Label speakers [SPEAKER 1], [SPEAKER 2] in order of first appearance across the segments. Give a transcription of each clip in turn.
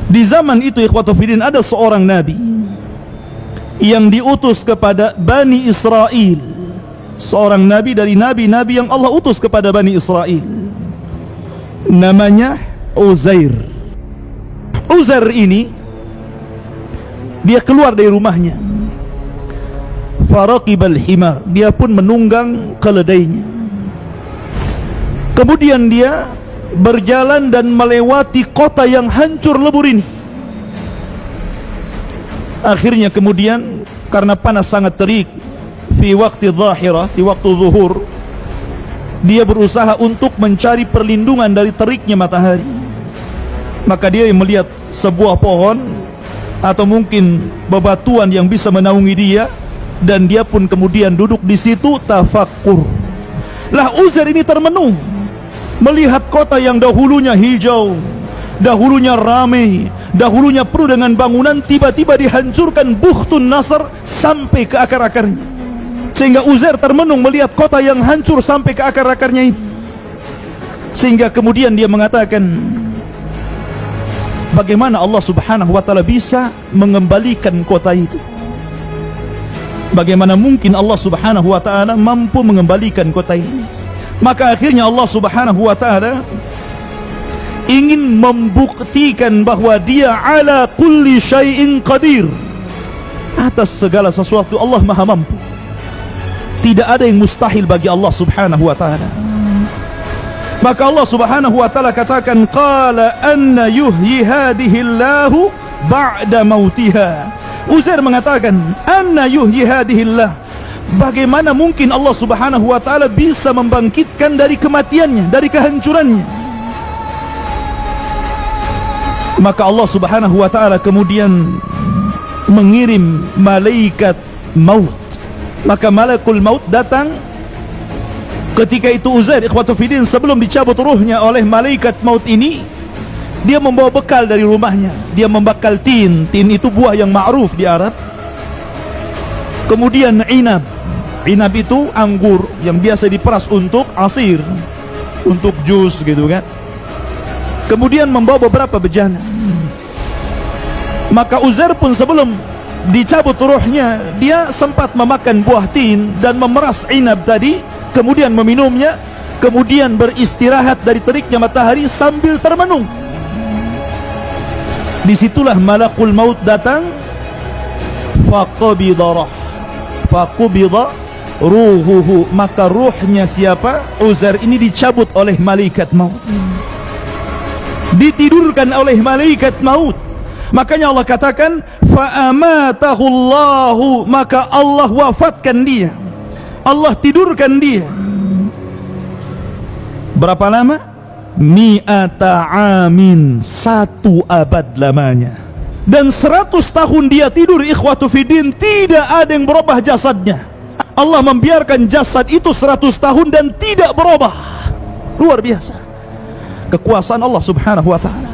[SPEAKER 1] Di zaman itu ikhwatu fiddin ada seorang nabi yang diutus kepada Bani Israel, seorang nabi dari nabi-nabi yang Allah utus kepada Bani Israel, namanya Uzair. Uzair ini dia keluar dari rumahnya, faraqibal himar, dia pun menunggang keledainya. Kemudian dia berjalan dan melewati kota yang hancur lebur ini. Akhirnya kemudian karena panas sangat terik, fi waktu zahirah, di waktu zuhur, dia berusaha untuk mencari perlindungan dari teriknya matahari. Maka dia melihat sebuah pohon atau mungkin bebatuan yang bisa menaungi dia, dan dia pun kemudian duduk di situ tafakkur. Lah Uzair ini termenung melihat kota yang dahulunya hijau, dahulunya ramai, dahulunya penuh dengan bangunan, tiba-tiba dihancurkan Bukhtun Nasr sampai ke akar-akarnya. Sehingga Uzair termenung melihat kota yang hancur sampai ke akar-akarnya ini. Sehingga kemudian dia mengatakan, bagaimana Allah subhanahu wa ta'ala bisa mengembalikan kota itu? Bagaimana mungkin Allah subhanahu wa ta'ala mampu mengembalikan kota ini? Maka akhirnya Allah subhanahu wa ta'ala ingin membuktikan bahwa dia ala kulli syai'in qadir, atas segala sesuatu Allah maha mampu. Tidak ada yang mustahil bagi Allah subhanahu wa ta'ala. Maka Allah subhanahu wa ta'ala katakan, qala anna yuhyi hadihi Allahu ba'da mautiha. Uzair mengatakan, anna yuhyi hadihi Allah, bagaimana mungkin Allah subhanahu wa ta'ala bisa membangkitkan dari kematiannya, dari kehancurannya? Maka Allah subhanahu wa ta'ala kemudian mengirim malaikat maut. Maka malakul maut datang. Ketika itu Uzair ikhwatu fiddin sebelum dicabut ruhnya oleh malaikat maut ini, dia membawa bekal dari rumahnya. Dia membakal tin. Tin itu buah yang ma'ruf di Arab. Kemudian inab. Inab itu anggur yang biasa diperas untuk asir, untuk jus gitu kan. Kemudian membawa beberapa bejana. Maka Uzair pun sebelum dicabut ruhnya, dia sempat memakan buah tin dan memeras inab tadi, kemudian meminumnya, kemudian beristirahat dari teriknya matahari sambil termenung. Disitulah malakul maut datang, faqabida ruhuhu, maka ruhnya siapa? Uzair ini dicabut oleh malaikat maut, ditidurkan oleh malaikat maut. Makanya Allah katakan fa'amatahu Allahu, maka Allah wafatkan dia, Allah tidurkan dia. Berapa lama? Mi'ata amin, 1 abad lamanya. Dan 100 tahun dia tidur ikhwatu fiddin, tidak ada yang berubah jasadnya. Allah membiarkan jasad itu 100 tahun dan tidak berubah. Luar biasa kekuasaan Allah subhanahu wa ta'ala.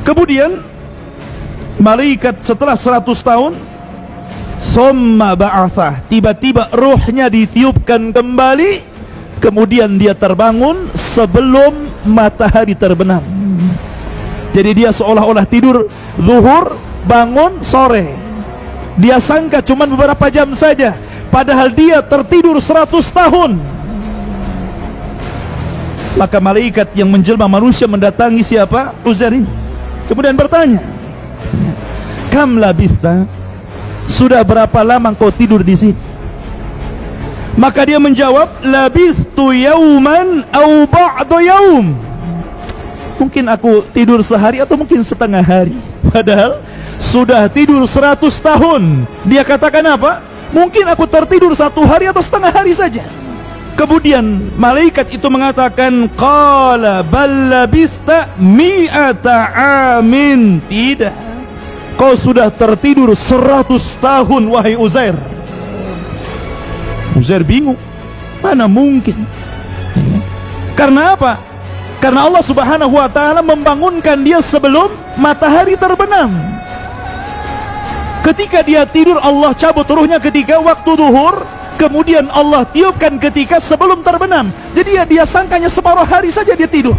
[SPEAKER 1] Kemudian malaikat setelah 100 tahun, summa ba'athah, tiba-tiba ruhnya ditiupkan kembali. Kemudian dia terbangun sebelum matahari terbenam. Jadi dia seolah-olah tidur zuhur, bangun sore. Dia sangka cuma beberapa jam saja, padahal dia tertidur 100 tahun. Maka malaikat yang menjelma manusia mendatangi siapa? Uzair ini. Kemudian bertanya, kam labista, sudah berapa lama kau tidur di sini? Maka dia menjawab, labistu yauman au ba'da yaum, mungkin aku tidur sehari atau mungkin setengah hari. Padahal sudah tidur 100 tahun. Dia katakan apa? Mungkin aku tertidur 1 hari atau setengah hari saja. Kemudian malaikat itu mengatakan, qala bal labista mi'ata amin, tidak, kau sudah tertidur 100 tahun wahai Uzair. Uzair bingung, mana mungkin? Karena apa? Karena Allah subhanahu wa ta'ala membangunkan dia sebelum matahari terbenam. Ketika dia tidur, Allah cabut ruhnya ketika waktu zuhur, kemudian Allah tiupkan ketika sebelum terbenam. Jadi dia sangkanya separuh hari saja dia tidur.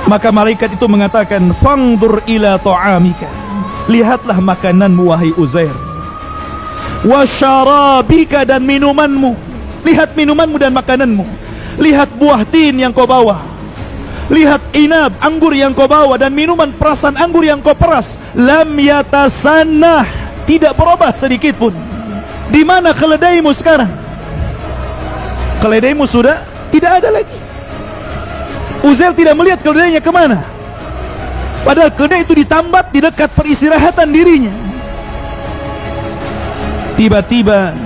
[SPEAKER 1] Maka malaikat itu mengatakan, "Fangdur ila ta'amika." Lihatlah makananmu wahai Uzair. "Wa syarabika," dan minumanmu. Lihat minumanmu dan makananmu. Lihat buah tin yang kau bawa. Lihat inab, anggur yang kau bawa, dan minuman perasan anggur yang kau peras. Lam yatasannah, tidak berubah sedikit pun. Di mana keledaimu sekarang? Keledaimu sudah tidak ada lagi. Uzair tidak melihat keledainya kemana. Padahal keledai itu ditambat di dekat peristirahatan dirinya. Tiba-tiba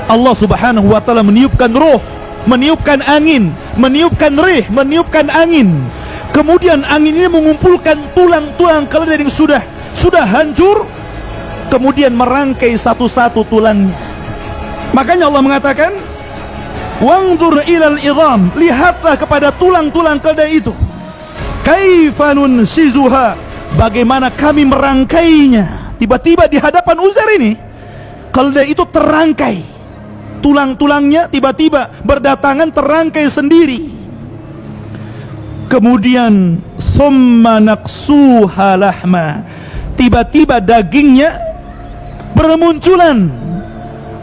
[SPEAKER 1] Allah subhanahu wa ta'ala meniupkan roh, meniupkan angin, meniupkan rih, meniupkan angin. Kemudian angin ini mengumpulkan tulang-tulang keledai yang sudah hancur, kemudian merangkai satu-satu tulangnya. Makanya Allah mengatakan, "Wanzur ilal idham," lihatlah kepada tulang-tulang keledai itu. "Kaifa nunshizuha," bagaimana kami merangkainya. Tiba-tiba di hadapan Uzair ini, keledai itu terangkai. Tulang-tulangnya tiba-tiba berdatangan terangkai sendiri. Kemudian summa naqsuha lahma, tiba-tiba dagingnya bermunculan.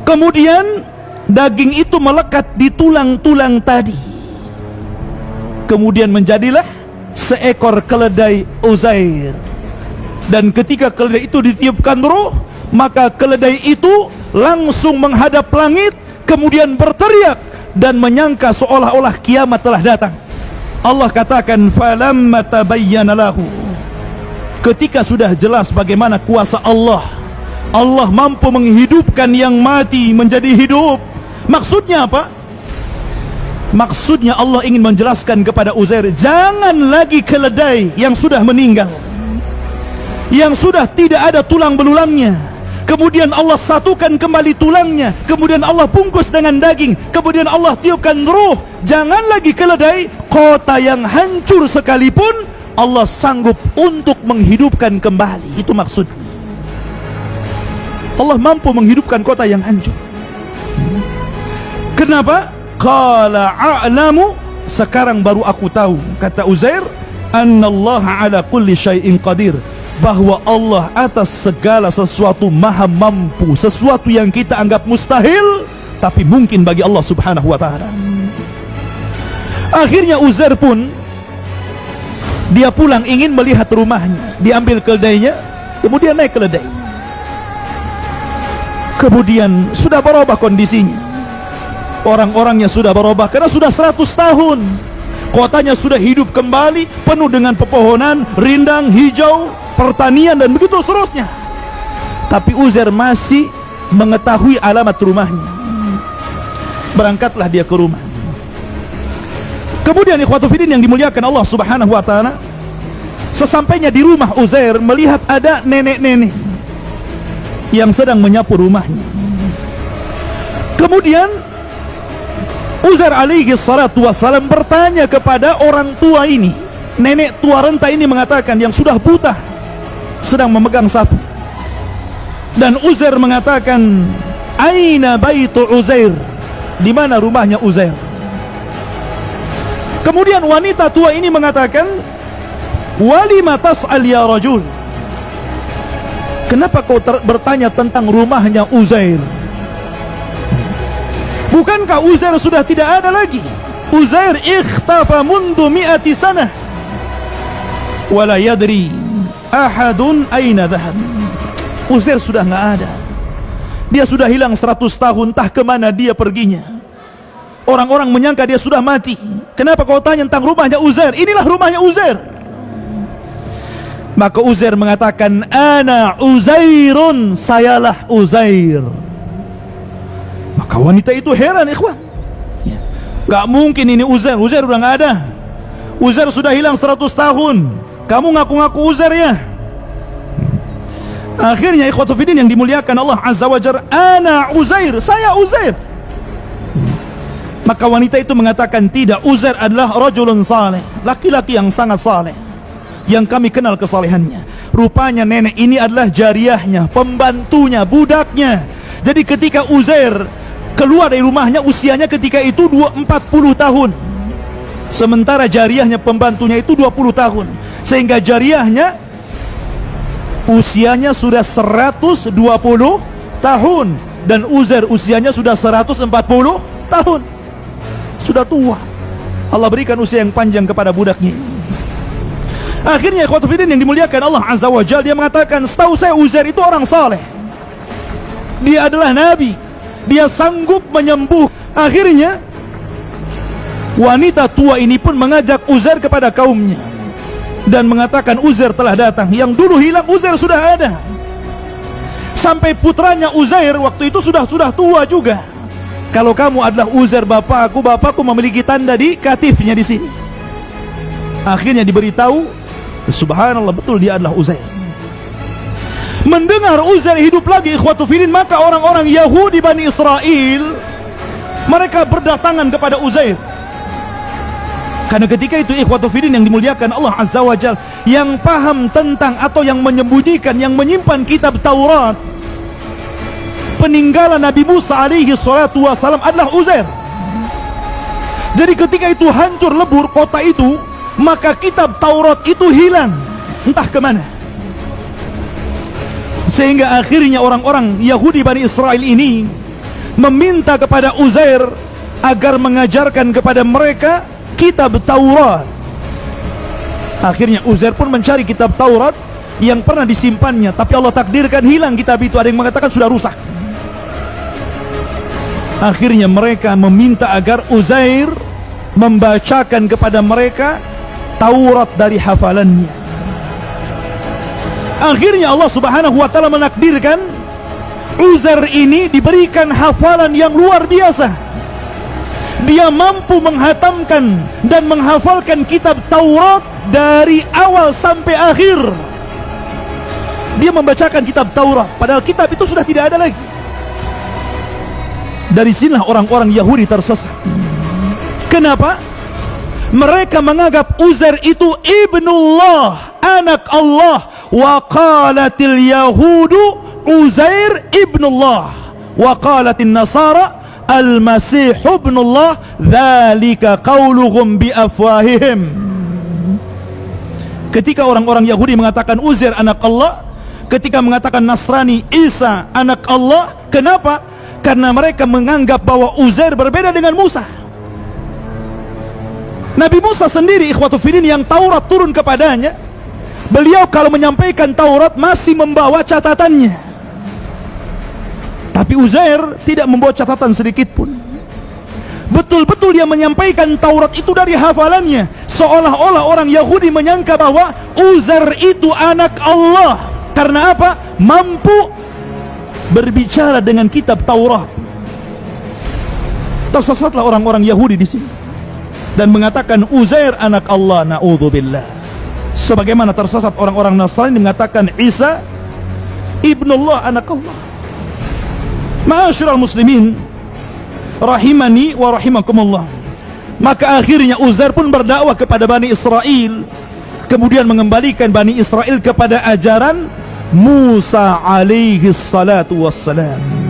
[SPEAKER 1] Kemudian daging itu melekat di tulang-tulang tadi. Kemudian menjadilah seekor keledai Uzair. Dan ketika keledai itu ditiupkan roh, maka keledai itu langsung menghadap langit, kemudian berteriak dan menyangka seolah-olah kiamat telah datang. Allah katakan, "Falamma tabayyana lahu," ketika sudah jelas bagaimana kuasa Allah, Allah mampu menghidupkan yang mati menjadi hidup. Maksudnya apa? Maksudnya Allah ingin menjelaskan kepada Uzair, jangan lagi keledai yang sudah meninggal, yang sudah tidak ada tulang belulangnya, kemudian Allah satukan kembali tulangnya, kemudian Allah bungkus dengan daging, kemudian Allah tiupkan ruh. Jangan lagi keledai, kota yang hancur sekalipun Allah sanggup untuk menghidupkan kembali. Itu maksudnya. Allah mampu menghidupkan kota yang hancur. Kenapa? Qala a'lamu, sekarang baru aku tahu, kata Uzair, annallaha ala kulli syai'in qadir, bahwa Allah atas segala sesuatu maha mampu. Sesuatu yang kita anggap mustahil, tapi mungkin bagi Allah subhanahu wa ta'ala. Akhirnya Uzair pun dia pulang ingin melihat rumahnya. Diambil keledainya, kemudian naik keledai. Kemudian sudah berubah kondisinya. Orang-orangnya sudah berubah karena sudah 100 tahun. Kotanya sudah hidup kembali, penuh dengan pepohonan, rindang, hijau, pertanian dan begitu seterusnya. Tapi Uzair masih mengetahui alamat rumahnya. Berangkatlah dia ke rumah. Kemudian ikhwatu fiddin yang dimuliakan Allah subhanahu wa ta'ala, sesampainya di rumah Uzair melihat ada nenek-nenek yang sedang menyapu rumahnya. Kemudian Uzair alaihi salatu wassalam bertanya kepada orang tua ini. Nenek tua renta ini mengatakan, yang sudah buta, sedang memegang sapu. Dan Uzair mengatakan, "Aina baitu Uzair?" Di mana rumahnya Uzair? Kemudian wanita tua ini mengatakan, "Walima tas'al ya rajul?" Kenapa kau bertanya tentang rumahnya Uzair? Bukankah Uzair sudah tidak ada lagi? Uzair ikhtafa mundu mi'ati sanah wala yadri ahadun aina dhahab. Uzair sudah nggak ada. Dia sudah hilang 100 tahun, entah kemana dia perginya. Orang-orang menyangka dia sudah mati. Kenapa kau tanya tentang rumahnya Uzair? Inilah rumahnya Uzair. Maka Uzair mengatakan, "Ana Uzairun," sayalah Uzair. Maka wanita itu heran, ikhwan. Gak mungkin ini Uzair. Uzair udah gak ada. Uzair sudah hilang 100 tahun. Kamu ngaku-ngaku Uzair ya? Akhirnya ikhwatu fiddin yang dimuliakan Allah azza wa jalla, "Ana Uzair," saya Uzair. Maka wanita itu mengatakan, tidak, Uzair adalah rajulun saleh, laki-laki yang sangat saleh, yang kami kenal kesalehannya. Rupanya nenek ini adalah jariahnya, pembantunya, budaknya. Jadi ketika Uzair keluar dari rumahnya, usianya ketika itu 40 tahun. sementara jariyahnya pembantunya itu 20 tahun, sehingga jariyahnya usianya sudah 120 tahun dan Uzair usianya sudah 140 tahun. Sudah tua. Allah berikan usia yang panjang kepada budaknya. Akhirnya ikhwatu fiddin yang dimuliakan Allah Azza wa Jalla, dia mengatakan, setahu saya Uzair itu orang saleh. Dia adalah nabi. Dia sanggup menyembuh. Akhirnya wanita tua ini pun mengajak Uzair kepada kaumnya dan mengatakan Uzair telah datang. Yang dulu hilang Uzair sudah ada. Sampai putranya Uzair waktu itu sudah tua juga. Kalau kamu adalah Uzair bapakku memiliki tanda di katifnya di sini. Akhirnya diberitahu, subhanallah, betul dia adalah Uzair. Mendengar Uzair hidup lagi, ikhwatu fiddin, maka orang-orang Yahudi Bani Israel mereka berdatangan kepada Uzair. Karena ketika itu ikhwatu fiddin yang dimuliakan Allah Azza wa Jalla, yang paham tentang atau yang menyembunyikan, yang menyimpan kitab Taurat peninggalan Nabi Musa alaihi salatu wassalam adalah Uzair. Jadi ketika itu hancur lebur kota itu, maka kitab Taurat itu hilang entah kemana. Sehingga akhirnya orang-orang Yahudi Bani Israel ini meminta kepada Uzair agar mengajarkan kepada mereka kitab Taurat. Akhirnya Uzair pun mencari kitab Taurat yang pernah disimpannya, tapi Allah takdirkan hilang kitab itu. Ada yang mengatakan sudah rusak. Akhirnya mereka meminta agar Uzair membacakan kepada mereka Taurat dari hafalannya. Akhirnya Allah Subhanahu wa taala menakdirkan Uzair ini diberikan hafalan yang luar biasa. Dia mampu menghatamkan dan menghafalkan kitab Taurat dari awal sampai akhir. Dia membacakan kitab Taurat, padahal kitab itu sudah tidak ada lagi. Dari sinilah orang-orang Yahudi tersesat. Kenapa? Mereka menganggap Uzair itu ibnullah, anak Allah. Wa qalatil yahudu Uzair ibnullah, wa qalatin nasara al-masih ibnullah, dzalika qauluhum bi afwahihim. Ketika orang-orang Yahudi mengatakan Uzair anak Allah, ketika mengatakan Nasrani Isa anak Allah, kenapa? Karena mereka menganggap bahwa Uzair berbeda dengan Musa. Nabi Musa sendiri ikhwatu fiddin yang Taurat turun kepadanya, beliau kalau menyampaikan Taurat masih membawa catatannya. Tapi Uzair tidak membawa catatan sedikit pun. Betul-betul dia menyampaikan Taurat itu dari hafalannya. Seolah-olah orang Yahudi menyangka bahwa Uzair itu anak Allah. Karena apa? Mampu berbicara dengan kitab Taurat. Tersesatlah orang-orang Yahudi di sini dan mengatakan Uzair anak Allah, na'udzubillah. Sebagaimana tersesat orang-orang Nasrani mengatakan Isa ibnullah, anak Allah. Ma'asyiral muslimin rahimani wa rahimakumullah. Maka akhirnya Uzair pun berdakwah kepada Bani Israel, kemudian mengembalikan Bani Israel kepada ajaran Musa alaihi salatu wassalam.